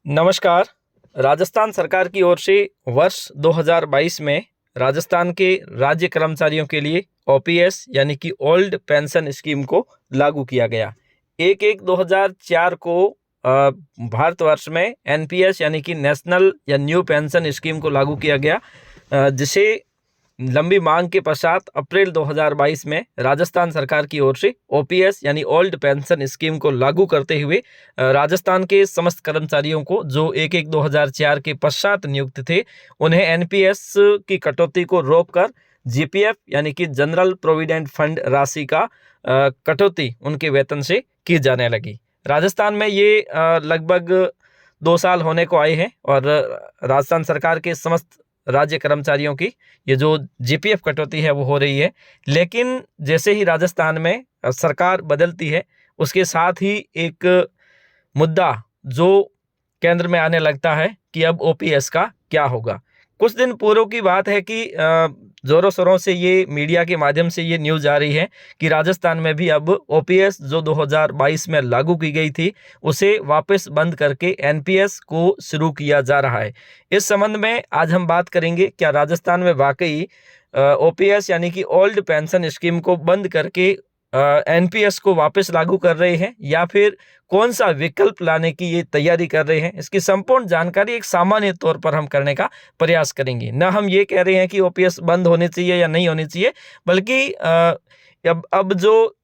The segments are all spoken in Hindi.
नमस्कार। राजस्थान सरकार की ओर से वर्ष 2022 में राजस्थान के राज्य कर्मचारियों के लिए ओपीएस यानी कि ओल्ड पेंशन स्कीम को लागू किया गया। 1/1/2004 को भारतवर्ष में एनपीएस यानी कि नेशनल या न्यू पेंशन स्कीम को लागू किया गया, जिसे लंबी मांग के पश्चात अप्रैल 2022 में राजस्थान सरकार की ओर से ओपीएस यानी ओल्ड पेंशन स्कीम को लागू करते हुए राजस्थान के समस्त कर्मचारियों को जो 1/1/2004 के पश्चात नियुक्त थे, उन्हें एनपीएस की कटौती को रोककर जीपीएफ यानी कि जनरल प्रोविडेंट फंड राशि का कटौती उनके वेतन से की जाने लगी। राजस्थान में ये लगभग 2 साल होने को आए हैं और राजस्थान सरकार के समस्त राज्य कर्मचारियों की ये जो जीपीएफ कटौती है वो हो रही है। लेकिन जैसे ही राजस्थान में सरकार बदलती है, उसके साथ ही एक मुद्दा जो केंद्र में आने लगता है कि अब ओपीएस का क्या होगा। कुछ दिन पूर्व की बात है कि जोरों शोरों से ये मीडिया के माध्यम से ये न्यूज़ आ रही है कि राजस्थान में भी अब ओपीएस जो 2022 में लागू की गई थी, उसे वापस बंद करके एनपीएस को शुरू किया जा रहा है। इस संबंध में आज हम बात करेंगे, क्या राजस्थान में वाकई ओपीएस यानी कि ओल्ड पेंशन स्कीम को बंद करके एनपीएस को वापस लागू कर रहे हैं या फिर कौन सा विकल्प लाने की ये तैयारी कर रहे हैं। इसकी संपूर्ण जानकारी एक सामान्य तौर पर हम करने का प्रयास करेंगे। न हम ये कह रहे हैं कि ओपीएस बंद होनी चाहिए या नहीं होनी चाहिए, बल्कि अब जो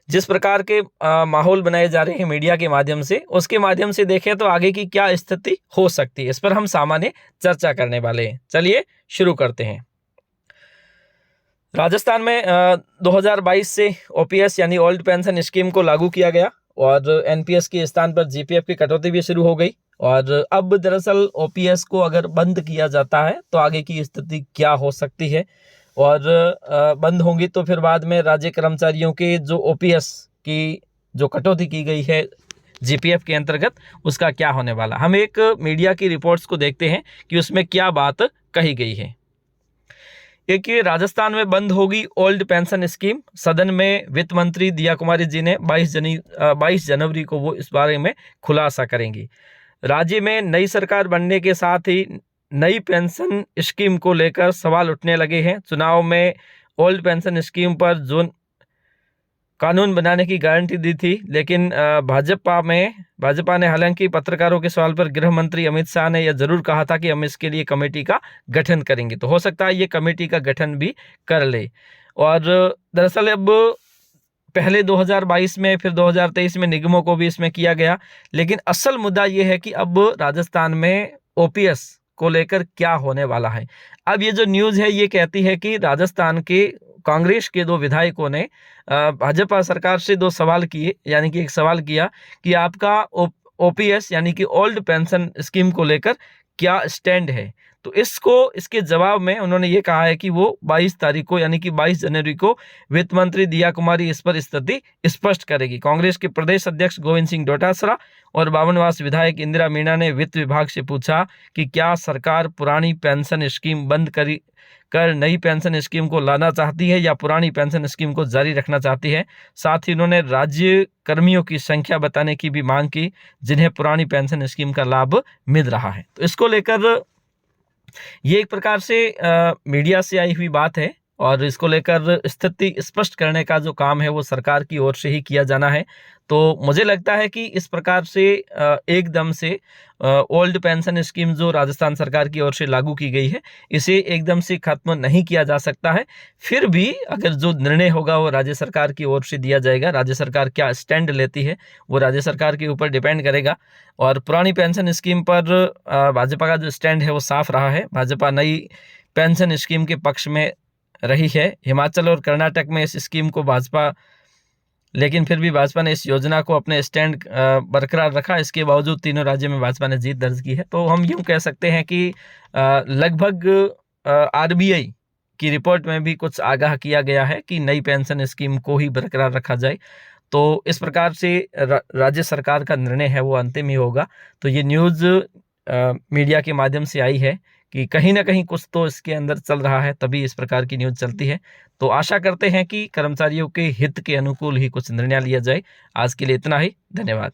जिस प्रकार के माहौल बनाए जा रहे हैं मीडिया के माध्यम से, उसके माध्यम से देखें तो आगे की क्या स्थिति हो सकती है, इस पर हम सामान्य चर्चा करने वाले हैं। चलिए शुरू करते हैं। राजस्थान में 2022 से ओपीएस यानी ओल्ड पेंशन स्कीम को लागू किया गया और एनपीएस के स्थान पर जीपीएफ की कटौती भी शुरू हो गई। और अब दरअसल ओपीएस को अगर बंद किया जाता है तो आगे की स्थिति क्या हो सकती है, और बंद होंगी तो फिर बाद में राज्य कर्मचारियों के जो ओपीएस की जो कटौती की गई है जीपीएफ के अंतर्गत, उसका क्या होने वाला। हम एक मीडिया की रिपोर्ट्स को देखते हैं कि उसमें क्या बात कही गई है। एक ये राजस्थान में बंद होगी ओल्ड पेंशन स्कीम। सदन में वित्त मंत्री दिया कुमारी जी ने 22 जनवरी को वो इस बारे में खुलासा करेंगी। राज्य में नई सरकार बनने के साथ ही नई पेंशन स्कीम को लेकर सवाल उठने लगे हैं। चुनाव में ओल्ड पेंशन स्कीम पर जो कानून बनाने की गारंटी दी थी, लेकिन भाजपा ने हालांकि पत्रकारों के सवाल पर गृह मंत्री अमित शाह ने यह जरूर कहा था कि हम इसके लिए कमेटी का गठन करेंगे। तो हो सकता है ये कमेटी का गठन भी कर ले। और दरअसल अब पहले 2022 में, फिर 2023 में निगमों को भी इसमें किया गया। लेकिन असल मुद्दा ये है कि अब राजस्थान में ओपीएस को लेकर क्या होने वाला है। अब ये जो न्यूज़ है ये कहती है कि राजस्थान के कांग्रेस के 2 विधायकों ने भाजपा सरकार से 2 सवाल किए, यानी कि एक सवाल किया कि आपका ओपीएस यानी कि ओल्ड पेंशन स्कीम को लेकर क्या स्टैंड है। तो इसके जवाब में उन्होंने ये कहा है कि वो 22 तारीख को यानी कि 22 जनवरी को वित्त मंत्री दिया कुमारी इस पर स्थिति स्पष्ट करेगी। कांग्रेस के प्रदेश अध्यक्ष गोविंद सिंह डोटासरा और बावनवास विधायक इंदिरा मीणा ने वित्त विभाग से पूछा कि क्या सरकार पुरानी पेंशन स्कीम बंद कर नई पेंशन स्कीम को लाना चाहती है या पुरानी पेंशन स्कीम को जारी रखना चाहती है। साथ ही उन्होंने राज्य कर्मियों की संख्या बताने की भी मांग की जिन्हें पुरानी पेंशन स्कीम का लाभ मिल रहा है। तो इसको लेकर ये एक प्रकार से मीडिया से आई हुई बात है और इसको लेकर स्थिति स्पष्ट करने का जो काम है वो सरकार की ओर से ही किया जाना है। तो मुझे लगता है कि इस प्रकार से एकदम से ओल्ड पेंशन स्कीम जो राजस्थान सरकार की ओर से लागू की गई है, इसे एकदम से खत्म नहीं किया जा सकता है। फिर भी अगर जो निर्णय होगा वो राज्य सरकार की ओर से दिया जाएगा। राज्य सरकार क्या स्टैंड लेती है वो राज्य सरकार के ऊपर डिपेंड करेगा। और पुरानी पेंशन स्कीम पर भाजपा का जो स्टैंड है वो साफ रहा है। भाजपा नई पेंशन स्कीम के पक्ष में रही है। हिमाचल और कर्नाटक में इस स्कीम को लेकिन फिर भी भाजपा ने इस योजना को अपने स्टैंड बरकरार रखा। इसके बावजूद तीनों राज्यों में भाजपा ने जीत दर्ज की है। तो हम यूं कह सकते हैं कि लगभग आरबीआई की रिपोर्ट में भी कुछ आगाह किया गया है कि नई पेंशन स्कीम को ही बरकरार रखा जाए। तो इस प्रकार से राज्य सरकार का निर्णय है वो अंतिम ही होगा। तो ये न्यूज़ मीडिया के माध्यम से आई है कि कहीं ना कहीं कुछ तो इसके अंदर चल रहा है, तभी इस प्रकार की न्यूज़ चलती है। तो आशा करते हैं कि कर्मचारियों के हित के अनुकूल ही कुछ निर्णय लिया जाए। आज के लिए इतना ही। धन्यवाद।